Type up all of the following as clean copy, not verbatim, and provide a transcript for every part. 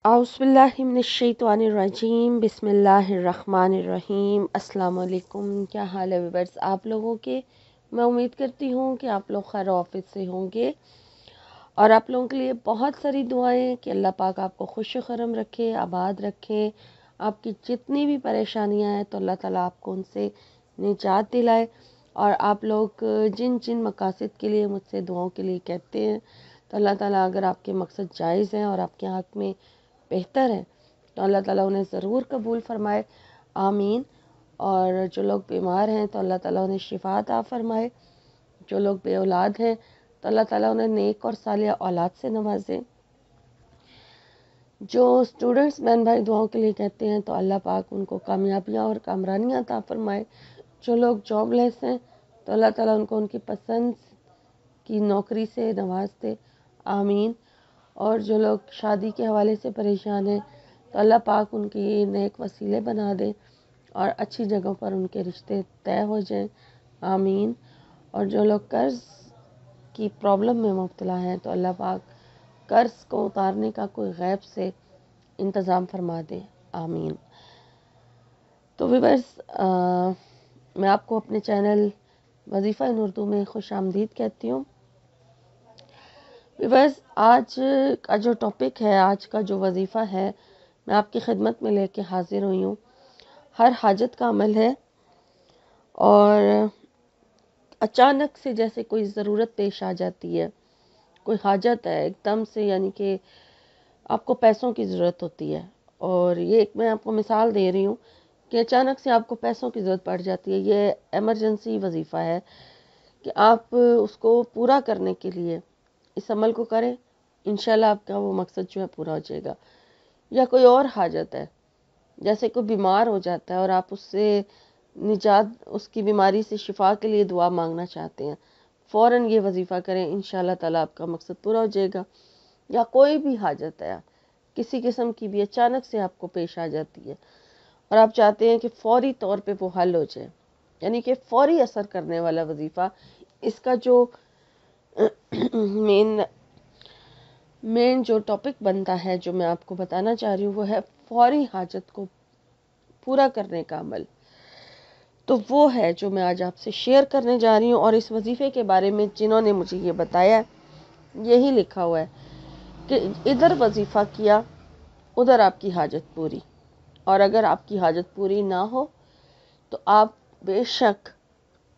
औज़ुबिल्लाहिमिनश्शैतानिर्रजीम बिस्मिल्लाहिर्रहमानिर्रहीम। अस्सलाम वालेकुम। क्या हाल है व्यूअर्स आप लोगों के। मैं उम्मीद करती हूँ कि आप लोग खैर ऑफिस से होंगे और आप लोगों के लिए बहुत सारी दुआएं कि अल्लाह पाक आपको खुश खरम रखे, आबाद रखे। आपकी जितनी भी परेशानियां हैं तो अल्लाह ताला आपको उनसे निजात दिलाए। और आप लोग जिन जिन मकासद के लिए मुझसे दुआओं के लिए कहते हैं तो अल्लाह ताला अगर आपके मकसद जायज़ हैं और आपके हक़ में बेहतर है तो अल्लाह ताला उन्हें ज़रूर कबूल फरमाए, आमीन। और जो लोग बीमार हैं तो अल्लाह ताला उन्हें शिफा अता फरमाए। जो लोग बे औलाद हैं तो अल्लाह ताला उन्हें नेक और सालिया औलाद से नवाजे। जो स्टूडेंट्स बहन भाई दुआओं के लिए कहते हैं तो अल्लाह पाक उनको कामयाबियाँ और कामरानियाँ अता फरमाए। जो लोग जॉबलेस हैं तो अल्लाह ताला उनको उनकी पसंद की नौकरी से नवाज दे, आमीन। और जो लोग शादी के हवाले से परेशान हैं तो अल्लाह पाक उनकी नेक वसीले बना दे और अच्छी जगहों पर उनके रिश्ते तय हो जाएं, आमीन। और जो लोग कर्ज़ की प्रॉब्लम में मुब्तला हैं तो अल्लाह पाक कर्ज़ को उतारने का कोई गैब से इंतज़ाम फरमा दे, आमीन। तो व्यूअर्स मैं आपको अपने चैनल वजीफ़ा इन उर्दू में खुश आमदीद कहती हूँ। व्यूअर्स आज का जो टॉपिक है, आज का जो वजीफ़ा है, मैं आपकी खिदमत में लेके हाजिर हुई हूँ। हर हाजत का अमल है और अचानक से जैसे कोई ज़रूरत पेश आ जाती है, कोई हाजत है एकदम से, यानी कि आपको पैसों की ज़रूरत होती है। और ये एक मैं आपको मिसाल दे रही हूँ कि अचानक से आपको पैसों की ज़रूरत पड़ जाती है। ये एमरजेंसी वजीफ़ा है कि आप उसको पूरा करने के लिए इस अमल को करें, इंशाल्लाह आपका वो मकसद जो है पूरा हो जाएगा। या कोई और हाजत है, जैसे कोई बीमार हो जाता है और आप उससे निजात, उसकी बीमारी से शिफा के लिए दुआ मांगना चाहते हैं, फ़ौरन ये वजीफ़ा करें, इंशाल्लाह ताला आपका मकसद पूरा हो जाएगा। या कोई भी हाजत है किसी किस्म की भी अचानक से आपको पेश आ जाती है और आप चाहते हैं कि फ़ौरी तौर पे वो हल हो जाए, यानी कि फ़ौरी असर करने वाला वजीफ़ा। इसका जो मेन जो टॉपिक बनता है, जो मैं आपको बताना चाह रही हूँ, वो है फ़ौरी हाजत को पूरा करने का अमल। तो वो है जो मैं आज आपसे शेयर करने जा रही हूँ। और इस वजीफ़े के बारे में जिन्होंने मुझे ये बताया, यही लिखा हुआ है कि इधर वजीफ़ा किया उधर आपकी हाजत पूरी। और अगर आपकी हाजत पूरी ना हो तो आप बेशक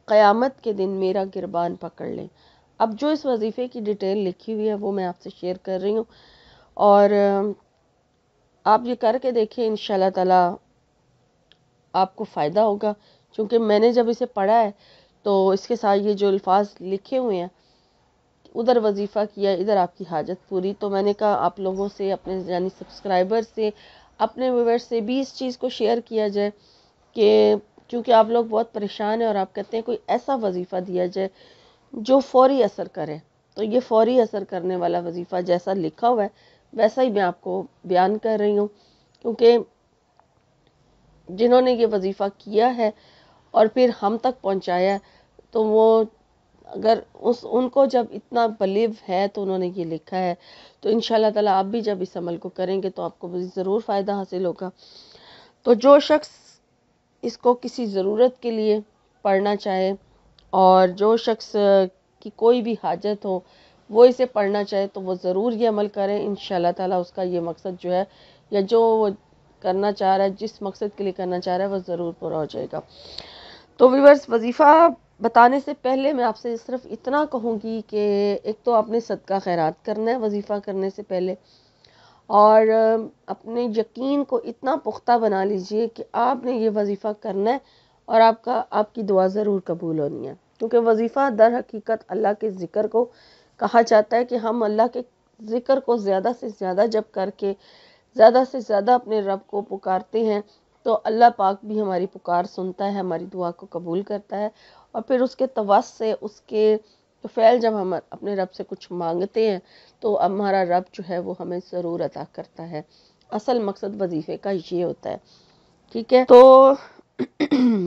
क़यामत के दिन मेरा गिरबान पकड़ लें। अब जो इस वजीफ़े की डिटेल लिखी हुई है वो मैं आपसे शेयर कर रही हूँ और आप ये करके देखें, इंशाल्लाह ताला आपको फ़ायदा होगा। क्योंकि मैंने जब इसे पढ़ा है तो इसके साथ ये जो अल्फाज लिखे हुए हैं, उधर वजीफ़ा किया इधर आपकी हाजत पूरी, तो मैंने कहा आप लोगों से, अपने यानी सब्सक्राइबर से, अपने व्यूअर्स से भी इस चीज़ को शेयर किया जाए कि क्योंकि आप लोग बहुत परेशान हैं और आप कहते हैं कोई ऐसा वजीफ़ा दिया जाए जो फ़ौरी असर करे। तो ये फ़ौरी असर करने वाला वजीफ़ा जैसा लिखा हुआ है वैसा ही मैं आपको बयान कर रही हूँ। क्योंकि जिन्होंने ये वजीफ़ा किया है और फिर हम तक पहुँचाया है, तो वो अगर उनको जब इतना बिलीव है तो उन्होंने ये लिखा है, तो इंशाल्लाह ताला आप भी जब इस अमल को करेंगे तो आपको ज़रूर फ़ायदा हासिल होगा। तो जो शख्स इसको किसी ज़रूरत के लिए पढ़ना चाहे और जो शख्स की कोई भी हाजत हो वो इसे पढ़ना चाहे तो वो ज़रूर ये अमल करें, इंशाल्लाह ताला उसका ये मकसद जो है या जो वो करना चाह रहा है, जिस मकसद के लिए करना चाह रहा है, वो ज़रूर पूरा हो जाएगा। तो व्यूअर्स, वजीफ़ा बताने से पहले मैं आपसे सिर्फ इतना कहूँगी कि एक तो आपने सदका खैरात करना है वजीफ़ा करने से पहले, और अपने यकीन को इतना पुख्ता बना लीजिए कि आपने ये वजीफ़ा करना है और आपकी दुआ ज़रूर कबूल होनी है। क्योंकि वजीफ़ा दर हकीकत अल्लाह के ज़िक्र को कहा जाता है कि हम अल्लाह के ज़िक्र को ज़्यादा से ज़्यादा जब करके ज़्यादा से ज़्यादा अपने रब को पुकारते हैं तो अल्लाह पाक भी हमारी पुकार सुनता है, हमारी दुआ को कबूल करता है। और फिर उसके तवस से, उसके तो फ़ैल जब हम अपने रब से कुछ मांगते हैं तो हमारा रब जो है वो हमें ज़रूर अता करता है। असल मकसद वजीफ़े का ये होता है, ठीक है। तो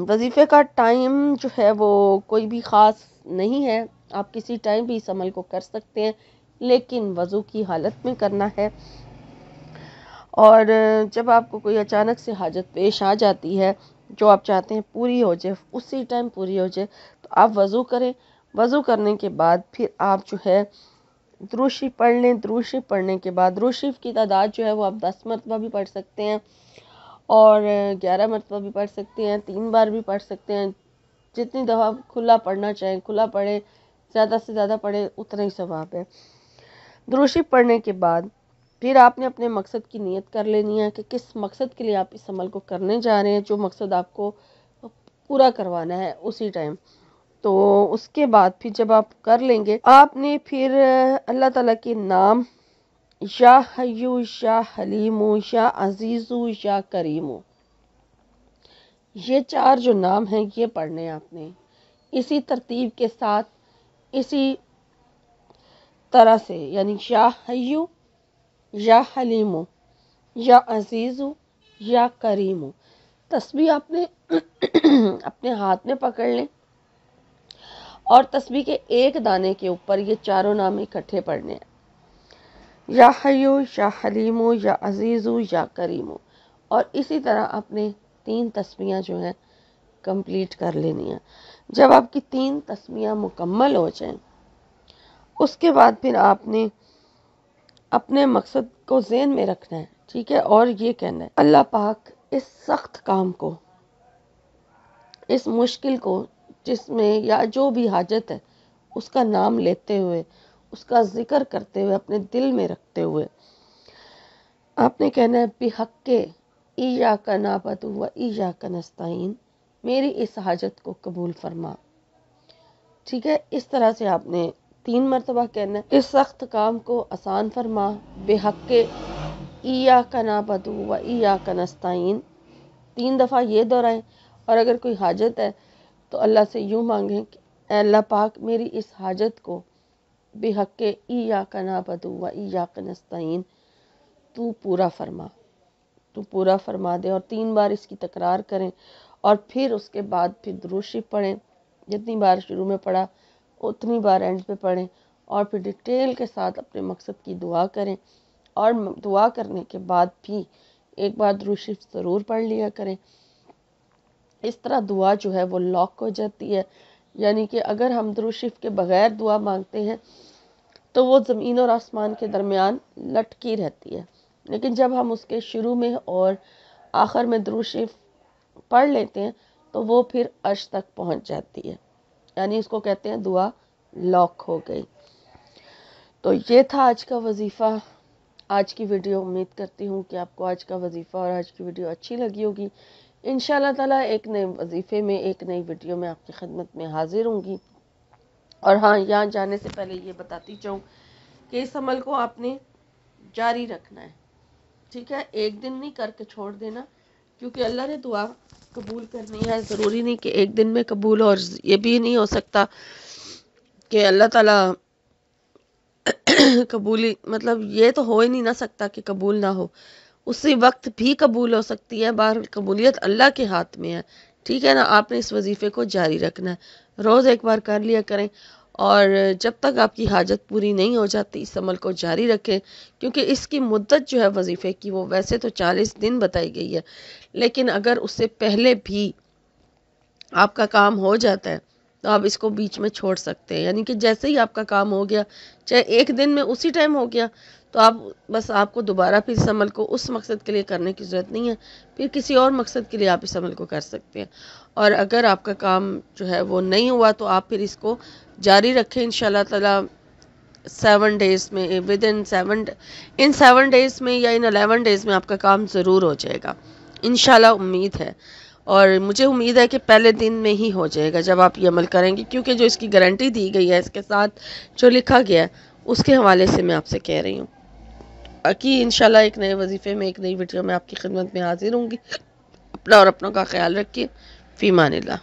वजीफ़े का टाइम जो है वो कोई भी ख़ास नहीं है, आप किसी टाइम भी इस अमल को कर सकते हैं, लेकिन वज़ू की हालत में करना है। اور جب آپ کو کوئی اچانک سے حاجت پیش آ جاتی ہے جو آپ چاہتے ہیں پوری ہو جائے، اسی ٹائم پوری ہو جائے، تو آپ وضو کریں۔ وضو کرنے کے بعد پھر آپ جو ہے درود شریف پڑھ لیں۔ درود شریف پڑھنے کے بعد درود شریف کی تعداد جو ہے وہ آپ 10 مرتبہ بھی پڑھ سکتے ہیں اور 11 مرتبہ بھی پڑھ سکتے ہیں، 3 بار بھی پڑھ سکتے ہیں، جتنی دفعہ کھلا پڑھنا چاہیں کھلا پڑھیں، زیادہ سے زیادہ پڑھیں، اتنا ہی ثواب ہے۔ درود شریف پڑھنے کے بعد پھر آپ نے اپنے مقصد کی نیت کر لینی ہے کہ کس مقصد کے لیے آپ اس عمل کو کرنے جا رہے ہیں، جو مقصد آپ کو پورا کروانا ہے اسی ٹائم۔ تو اس کے بعد پھر جب آپ کر لیں گے، آپ نے پھر اللہ تعالیٰ کے نام یا حیو یا حلیم یا عزیز یا کریم، یہ 4 جو نام ہیں یہ پڑھنے آپ نے اسی ترتیب کے ساتھ، اسی طرح سے، یعنی یا حیو یا حلیم یا عزیز یا کریم۔ تسبیح آپ نے اپنے ہاتھ میں پکڑ لیں اور تسبیح کے ایک دانے کے اوپر یہ 4 نام اکٹھے پڑھنے ہیں، یا حیو یا حلیم یا عزیز یا کریم، اور اسی طرح اپنے 3 تسبیحاں جو ہیں کمپلیٹ کر لینی ہیں۔ جب آپ کی 3 تسبیحاں مکمل ہو جائیں، اس کے بعد پھر آپ نے اپنے مقصد کو ذہن میں رکھنا ہے، ٹھیک ہے، اور یہ کہنا ہے اللہ پاک اس سخت کام کو، اس مشکل کو، جس میں یا جو بھی حاجت ہے اس کا نام لیتے ہوئے، اس کا ذکر کرتے ہوئے، اپنے دل میں رکھتے ہوئے آپ نے کہنا ہے بحق ایاک نعبد و ایاک نستعین، میری اس حاجت کو قبول فرما، ٹھیک ہے۔ اس طرح سے آپ نے 3 مرتبہ کہنا ہے اس سخت کام کو آسان فرما، بحق ایاک نعبد و ایاک نستعین، 3 دفعہ یہ دہرائیں، اور اگر کوئی حاجت ہے تو اللہ سے یوں مانگیں کہ اے اللہ پاک میری اس حاجت کو بحق ایاک نعبد و ایاک نستعین تو پورا فرما، تو پورا فرما دے، اور 3 بار اس کی تکرار کریں، اور پھر اس کے بعد پھر درود شریف پڑھیں، جتنی بار شروع میں پڑھا اتنی بار اینڈ پہ پڑھیں، اور پھر ڈیٹیل کے ساتھ اپنے مقصد کی دعا کریں، اور دعا کرنے کے بعد بھی ایک بار درود شریف ضرور پڑھ لیا کریں۔ اس طرح دعا جو ہے وہ لاک ہو جاتی ہے، یعنی کہ اگر ہم درود شریف کے بغیر دعا مانگتے ہیں تو وہ زمین اور آسمان کے درمیان لٹکی رہتی ہے، لیکن جب ہم اس کے شروع میں اور آخر میں درود شریف پڑھ لیتے ہیں تو وہ پھر عرش تک پہنچ جاتی ہے، یعنی اس کو کہتے ہیں دعا لاک ہو گئی۔ تو یہ تھا آج کا وظیفہ، آج کی ویڈیو۔ امید کرتی ہوں کہ آپ کو آج کا وظیفہ اور آج کی ویڈیو اچھی لگی ہوگی۔ انشاءاللہ تعالیٰ ایک نئے وظیفے میں، ایک نئی ویڈیو میں آپ کی خدمت میں حاضر ہوں گی۔ اور ہاں، یہاں جانے سے پہلے یہ بتاتی چاہوں کہ اس عمل کو آپ نے جاری رکھنا ہے، ٹھیک ہے، ایک دن نہیں کر کے چھوڑ دینا، کیونکہ اللہ نے دعا قبول کرنی ہے، ضروری نہیں کہ ایک دن میں قبول ہو، اور یہ بھی نہیں ہو سکتا کہ اللہ تعالیٰ قبولی، مطلب یہ تو ہو ہی نہیں نہ سکتا کہ قبول نہ ہو، اسی وقت بھی قبول ہو سکتی ہے، بہرحال قبولیت اللہ کے ہاتھ میں ہے، ٹھیک ہے نا۔ آپ نے اس وظیفے کو جاری رکھنا ہے، روز ایک بار کر لیا کریں، اور جب تک آپ کی حاجت پوری نہیں ہو جاتی اس عمل کو جاری رکھیں، کیونکہ اس کی مدت جو ہے وظیفے کی وہ ویسے تو 40 دن بتائی گئی ہے، لیکن اگر اس سے پہلے بھی آپ کا کام ہو جاتا ہے تو آپ اس کو بیچ میں چھوڑ سکتے ہیں، یعنی کہ جیسے ہی آپ کا کام ہو گیا، چاہے ایک دن میں اسی ٹائم ہو گیا، تو آپ کو دوبارہ پھر اس عمل کو اس مقصد کے لیے کرنے کی ضرورت نہیں ہے، پھر کسی اور مقصد کے لیے آپ اس عمل کو کر سکتے ہیں۔ اور اگر آپ کا کام جو ہے وہ نہیں ہوا تو آپ پھر اس کو جاری رکھیں، انشاءاللہ تعالیٰ 7 ڈیز میں، ان 7 ڈیز میں یا ان 11 ڈیز میں آپ کا کام ضرور ہو جائے گا، انشاءاللہ امید ہے، اور مجھے امید ہے کہ پہلے دن میں ہی ہو جائے گا جب آپ یہ عمل کریں گے، کیونکہ جو اس کی گارنٹی دی گئی ہے، اس کے ساتھ جو لکھا گیا ہے اس کے حوالے سے میں آپ سے کہہ رہی ہوں۔ باقی انشاءاللہ ایک نئے وظیفے میں، ایک نئی ویڈیو میں آپ کی خدمت میں حاضر ہوں گی۔ اپنا اور اپنوں کا خیال رکھیے، فی امان اللہ۔